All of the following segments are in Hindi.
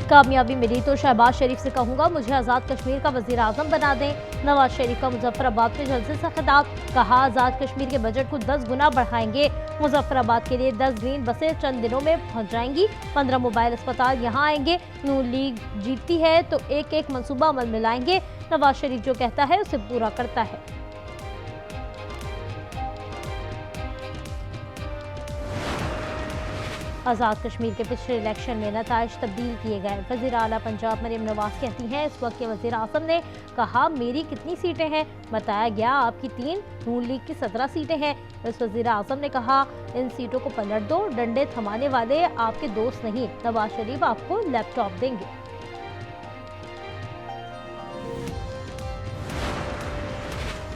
कामयाबी मिली तो शहबाज शरीफ से कहूंगा मुझे आज़ाद कश्मीर का वज़ीर आज़म बना दें। नवाज शरीफ का मुजफ्फराबाद में जलसे से खिताब, कहा आज़ाद कश्मीर के बजट को 10 गुना बढ़ाएंगे। मुजफ्फराबाद के लिए 10 ग्रीन बसें चंद दिनों में पहुंच जाएंगी। 15 मोबाइल अस्पताल यहां आएंगे। नून लीग जीतती है तो एक एक मंसूबा अमल में लाएंगे। नवाज शरीफ जो कहता है उसे पूरा करता है। आज़ाद कश्मीर के पिछले इलेक्शन में नताइज तब्दील किए गए। वज़ीर आला पंजाब मरीम नवाज कहती हैं इस वक्त के वज़ीर आज़म ने कहा मेरी कितनी सीटें हैं, बताया गया आपकी 3, नून लीग की 17 सीटें हैं। इस वज़ीर आज़म ने कहा इन सीटों को पलट दो, डंडे थमाने वाले आपके दोस्त नहीं। नवाज शरीफ आपको लैपटॉप देंगे।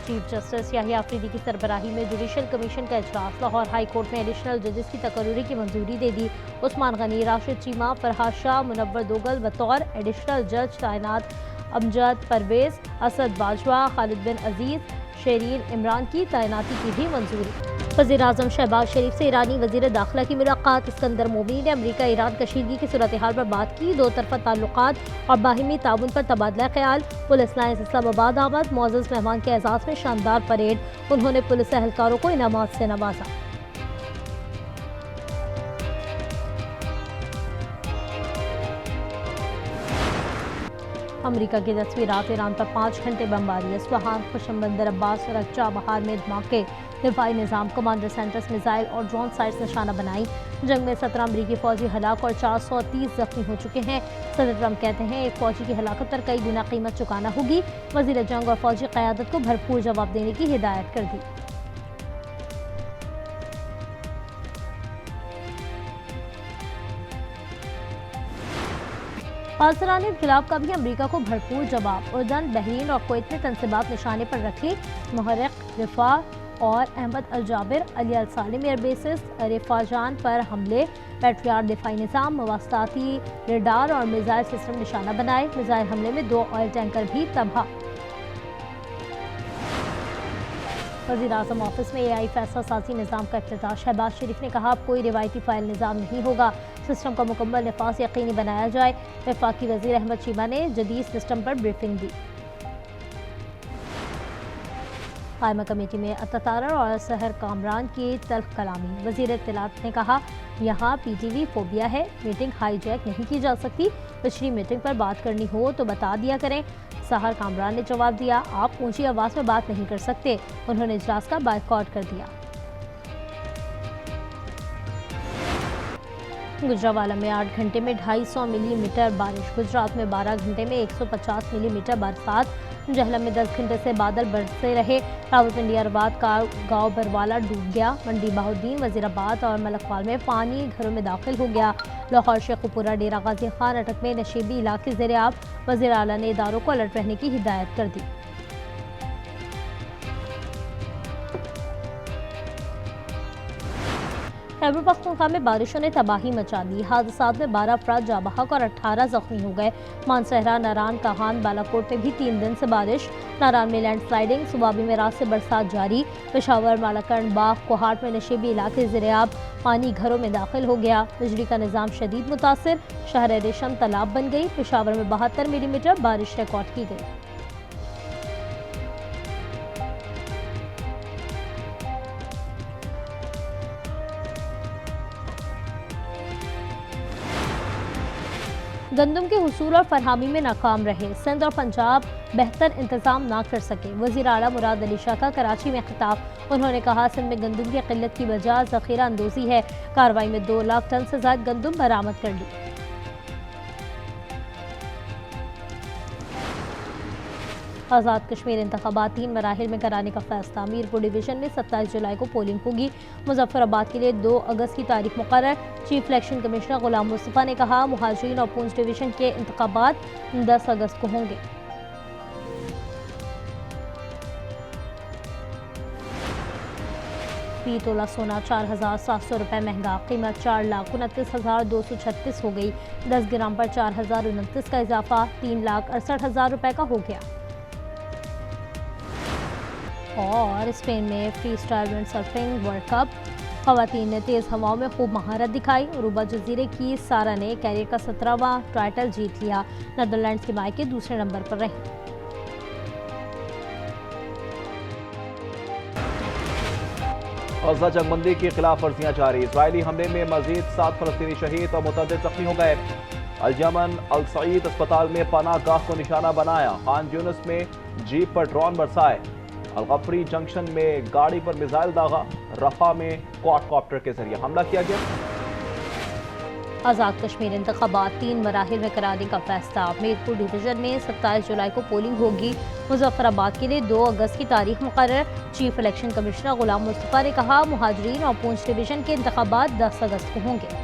चीफ जस्टिस याहिया अफरीदी की सरबराही में जुडिशल कमीशन का इजलास। लाहौर हाई कोर्ट में एडिशनल जजेस की तकर्री की मंजूरी दे दी। उस्मान गनी, राशिद चीमा, फरहाद शाह, मुनव्वर दोगल बतौर एडिशनल जज तैनात। अमजद परवेज, असद बाजवा, खालिद बिन अजीज, शेरीन इमरान की तैनाती की भी मंजूरी। वज़ीर आज़म शहबाज शरीफ से ईरानी वज़ीर दाखिला की मुलाकात। इस्कंदर मोमिनी ने अमरीका ईरान कशीदगी की सूरत हाल पर बात की। दो तरफ़ा ताल्लुकात और बाहिमी ताउन पर तबादला ख्याल। पुलिस लाइन्स इस्लामाबाद आमद। मुअज़्ज़ज़ मेहमान के एजाज़ में शानदार परेड। उन्होंने पुलिस एहलकारों को इनामात से नवाजा। अमरीका की 10वीं रात ईरान पर 5 घंटे बमबारी। इस्फहान, खुशम बंदर अब्बास और रक्चा बहार में धमाके। दिफाई निज़ाम, कमांडर सेंटर्स, मिसाइल और ड्रोन साइट्स निशाना बनाई। जंग में 17 अमरीकी फौजी हलाक और 430 जख्मी हो चुके हैं। सदर ट्रंप कहते हैं एक फौजी की हलाकत पर कई गुना कीमत चुकाना होगी। वज़ीर जंग और फौजी क़यादत को भरपूर जवाब देने की हिदायत कर दी। पाकिस्तान इनकलाब का भी अमरीका को भरपूर जवाब। उर्दन, बहरीन और कुवैत ने तनसीबात निशाने पर रखी। मुहर्रिक, रिफा और अहमद अल जाबिर, अली अल सालिम एयरबेसिस, रिफाजान पर हमले। पेट्रियाट दिफाई निज़ाम, मवास्ताती रेडार और मिसाइल सिस्टम निशाना बनाए। मिसाइल हमले में 2 ऑयल टैंकर भी तबाह। वज़ीर आज़म ऑफिस में AI फैसला साजी निज़ाम का इफ्तिताह। शहबाज शरीफ ने कहा अब कोई रिवायती फ़ाइल निज़ाम नहीं होगा, सिस्टम का मुकम्मल नफाज यकीनी बनाया जाए। वफाकी वज़ीर अहमद चीमा ने जदीद सिस्टम पर ब्रीफिंग दी। कायमा कमेटी में अत्तातारा और सहर कामरान की तल्ख कलामी। वज़ीर इत्तलात ने कहा यहाँ PTV फोबिया है, मीटिंग हाईजैक नहीं की जा सकती। पिछली मीटिंग पर बात करनी हो तो बता दिया करें। सहर कामरान ने जवाब दिया आप ऊंची आवाज़ में बात नहीं कर सकते। उन्होंने इजलास का बायकॉट कर दिया। गुजरावाला में 8 घंटे में 250 मिलीमीटर बारिश। गुजरात में 12 घंटे में 150 मिलीमीटर बरसात। जहलम में 10 घंटे से बादल बरसते रहे। रावलपिंडी अरबाद का गांव बरवाला डूब गया। मंडी बहाउद्दीन, वजीराबाद और मलकपाल में पानी घरों में दाखिल हो गया। लाहौर, शेखुपुरा, डेरा गाजी खान, अटक में नशीबी इलाके ज़ेर-ए-आब। वज़ीर आला ने इदारों को अलर्ट रहने की हिदायत कर दी। खैबर पख्तूनख्वा में बारिशों ने तबाही मचा दी। हादसात में 12 अफराद जाँ बहक और 18 जख्मी हो गए। मानसहरा, नारान, काहान, बालाकोट में भी 3 दिन से बारिश। नारान में लैंडस्लाइडिंग, सुबाबी में रात से बरसात जारी। पेशावर, मालाकंड, बाग, कोहाट में नशीबी इलाके ज़ेर-ए-आब। पानी घरों में दाखिल हो गया। बिजली का निज़ाम शदीद मुतासिर। शहर रेशम तालाब बन गई। पेशावर में 72 मिलीमीटर बारिश रिकॉर्ड की गई। गंदम के हुसूल और फरहामी में नाकाम रहे। सिंध और पंजाब बेहतर इंतजाम ना कर सके। वज़ीर आला मुराद अली शाह का कराची में खिताब। उन्होंने कहा सिंध में गंदम की किल्लत की वजह ज़ख़ीरा अंदोज़ी है। कार्रवाई में 2 लाख टन से ज़ायद गंदम बरामद कर ली। आज़ाद कश्मीर इंतखाबात 3 मराहिल में कराने का फैसला। मीरपुर डिवीज़न में 27 जुलाई को पोलिंग होगी। मुजफ्फराबाद के लिए 2 अगस्त की तारीख मुकर्रर। चीफ इलेक्शन कमिश्नर गुलाम मुस्तफ़ा ने कहा मुहाजिरीन और पूंछ डिवीज़न के इंतखाबात 10 अगस्त को होंगे। फी तोला सोना 4,700 रुपये महंगा। कीमत 4,29,236 हो गई। 10 ग्राम पर 4,029 का इजाफा 3,68,000 रुपये का हो गया। और स्पेन में free style windsurfing world cup खवातीन ने तेज हवाओं में खूब महारत दिखाई। अरूबा जजीरे की सारा ने कैरियर का 17वां टाइटल जीत लिया। नीदरलैंड्स के मायके दूसरे नंबर पर रही। गजा जंगबंदी की खिलाफ वर्जियां जारी। इजरायली हमले में मजीद 7 फलस्तीनी शहीद और मुतअद्दिद जख्मी हो गए। अल-यमन अल-सईद अस्पताल में पनाह गाह को निशाना बनाया। खान यूनिस में जीप पर ड्रोन बरसाए। अलगफरी जंक्शन में गाड़ी पर मिसाइल दागा। रफा में क्वाडकॉप्टर के जरिए हमला किया गया। आज़ाद कश्मीर इंतखाबात 3 मराहिल में कराने का फैसला। मीरपुर डिवीजन में 27 जुलाई को पोलिंग होगी। मुजफ्फराबाद के लिए 2 अगस्त की तारीख मुकर्रर। चीफ इलेक्शन कमिश्नर गुलाम मुस्तफ़ा ने कहा, मुहाजिरीन और पूंछ डिवीजन के इंतखाबात 10 अगस्त को होंगे।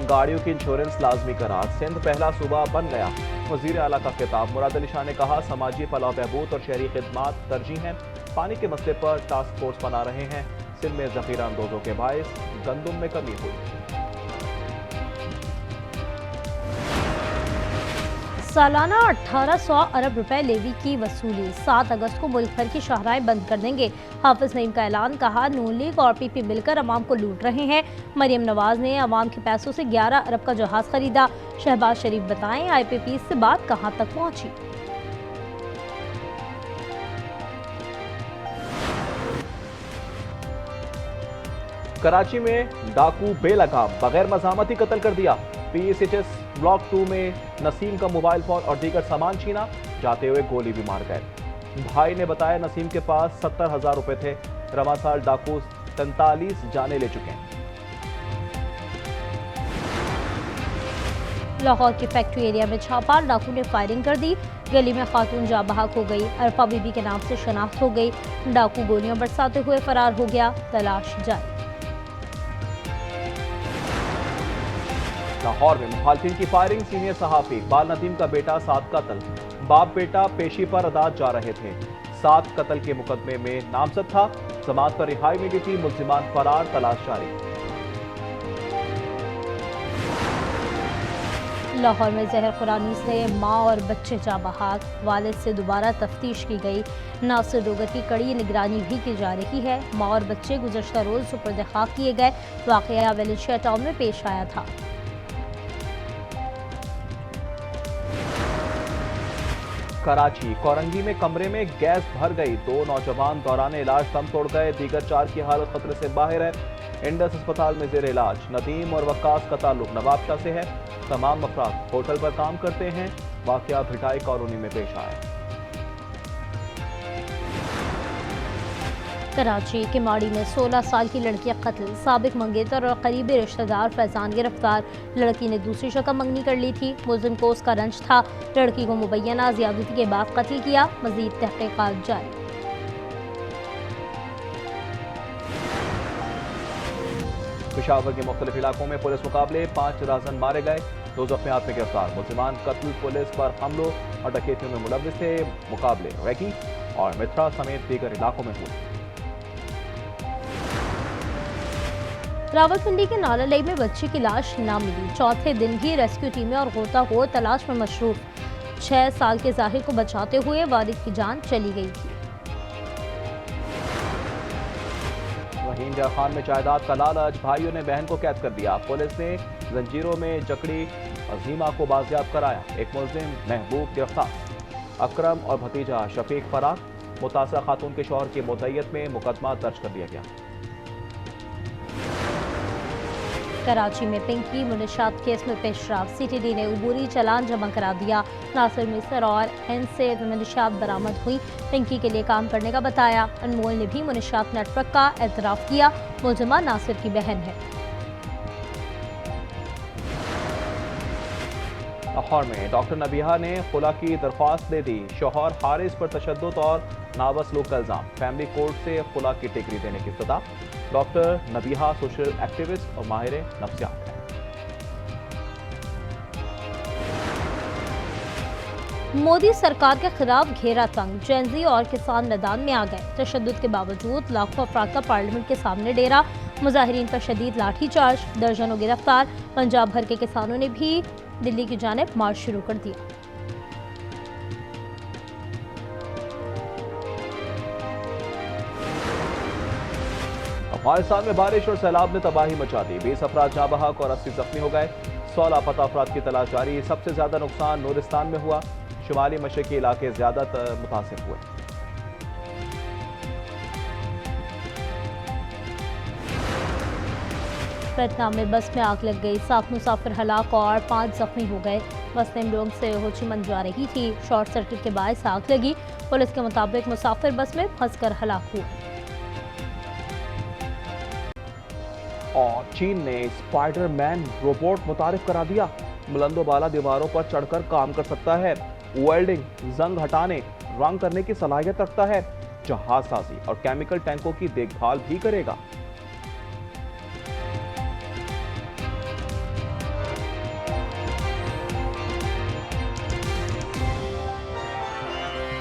गाड़ियों की इंश्योरेंस लाजमी करार। सिंध पहला सूबा बन गया। वजीर आला का खिताब। मुराद अली शाह ने कहा, समाजी फलाह बहबूद और शहरी खिदमात तरजीह हैं। पानी के मसले पर टास्क फोर्स बना रहे हैं। सिंध में जखीरा अंदोजों के बायस गंदुम में कमी हुई। सालाना 1800 अरब रुपए लेवी की वसूली। 7 अगस्त को मुल्क भर की शाहराएं बंद कर देंगे। हाफिज नईम का ऐलान। कहा, नून लीग और पीपी मिलकर अवाम को लूट रहे हैं। मरियम नवाज ने अवाम के पैसों से 11 अरब का जहाज खरीदा। शहबाज शरीफ बताएं, IPP से बात कहां तक पहुंची। कराची में डाकू बेलगाम बगैर मज़ामत ही कत्ल कर दिया। PSHS ब्लॉक 2 में नसीम का मोबाइल फोन और दीगर सामान छीना। जाते हुए गोली भी मार गए। भाई ने बताया, नसीम के पास 70,000 रुपए थे। रवा साल डाकू 43 जाने ले चुके हैं। लाहौर की फैक्ट्री एरिया में छापा। डाकू ने फायरिंग कर दी। गली में खातून जा बहक हो गई। अरफा बीबी के नाम से शनाख्त हो गई। डाकू गोलियां बरसाते हुए फरार हो गया। तलाश जारी। लाहौर में मुखालिफिन की फायरिंग। सीनियर सहाफी इकबाल नदीम का बेटा 7 कत्ल। बाप बेटा पेशी पर अदालत जा रहे थे। 7 कत्ल के मुकदमे में नामजद था। जमात पर रिहाई मिली थी। मुल्जिमान फरार। तलाश जारी। लाहौर में जहर खुरानी से मां और बच्चे जा बहाक। वालिद से दोबारा तफ्तीश की गई। नासिर डोगर की कड़ी निगरानी भी की जा रही है। मां और बच्चे गुज़श्ता रोज सुपुर्द खाक किए गए। वाक़या वेलेंशिया टाउन में पेश आया था। कराची कोरंगी में कमरे में गैस भर गई। 2 नौजवान दौरान इलाज दम तोड़ गए। दीगर 4 की हालत खतरे से बाहर है। इंडस अस्पताल में जेर इलाज। नदीम और वक्कास का ताल्लुक नवाबशाह से है। तमाम अफराद होटल पर काम करते हैं। वाकया भिटाई कॉलोनी में पेश आया। कराची के माड़ी में 16 साल की लड़की कत्ल। साबिक मंगेतर और करीबी रिश्तेदार फैजान गिरफ्तार। लड़की ने दूसरी शक्ल मंगनी कर ली थी। मुलजिम को उसका रंज था। लड़की को मुबैना ज्यादती के बाद कत्ल किया। मजीद तहकीकात जारी। पेशावर के मुख्तलिफ इलाकों में पुलिस मुकाबले। 5 राजन मारे गए। 2 जख्मियात में गिरफ्तार। मुल्जिमान कत्ल, पुलिस पर हमलों और डकैतियों में मुलव्विस थे। मुकाबले रैकी और मित्रा समेत दीगर इलाकों में हुए। रावलपिंडी के नालालई में बच्चे की लाश न मिली। चौथे दिन भी रेस्क्यू टीमें और गोताखोर तलाश में मशरूफ। 6 साल के जाहिर को बचाते हुए वालिद की जान चली गई थी। वहीं इंदिरा खान में जायदाद का लालच। भाइयों ने बहन को कैद कर दिया। पुलिस ने जंजीरों में जकड़ी अजीमा को बाजियाब कराया। एक मुलजिम महबूब गिरफ्तार। अकरम और भतीजा शफीक फरार। मुतासरा खातून के शौहर की मुद्दईयत में मुकदमा दर्ज कर दिया गया। कराची में पिंकी मुनशात केस में पेशरफ। CTD ने उबूरी चालान जमा करा दिया। नासिर मिसर और N से मुनशात बरामद हुई। पिंकी के लिए काम करने का बताया। अनमोल ने भी मुनशात नेटवर्क का एतराफ़ किया। मुलजिमा नासिर की बहन है। लाहौर में डॉक्टर नबीहा ने खुला की दरख्वास्त दे दी। शौहर हारिस पर तशद्दुद और नाबसलूक का इल्जाम। फैमिली कोर्ट से खुला की डिग्री देने की सदा। डॉक्टर नबीहा सोशल एक्टिविस्ट और माहिर नफ्सियात हैं। मोदी सरकार के खिलाफ घेरा तंग। जेनजी और किसान मैदान में आ गए। तशद्दुद के बावजूद लाखों अफराद का पार्लियामेंट के सामने डेरा। मुजाहिरीन पर शदीद लाठीचार्ज। दर्जनों गिरफ्तार। पंजाब भर के किसानों ने भी दिल्ली की जानिब मार्च शुरू कर दिया। पाकिस्तान में बारिश और सैलाब ने तबाही मचा दी। 20 अफराद जाँ बहक और 80 जख्मी हो गए। 100 लापता अफराद की तलाश जारी। सबसे ज्यादा नुकसान नूरिस्तान में हुआ। शुमाली मशरकी इलाके ज्यादा मुतासिर हुए। वियतनाम में बस में आग लग गई। 7 मुसाफिर हलाक और 5 जख्मी हो गए। बस नेमडोंग से हो ची minh जा रही थी। शॉर्ट सर्किट के बायस आग लगी। पुलिस के मुताबिक मुसाफिर बस में फंसकर हलाक हुए। और चीन ने स्पाइडरमैन रोबोट मुतारिफ करा दिया। बुलंदो बाला दीवारों पर चढ़कर काम कर सकता है। वेल्डिंग, जंग हटाने, रंग करने की सलाहियत रखता है। जहाज साजी और केमिकल टैंकों की देखभाल भी करेगा।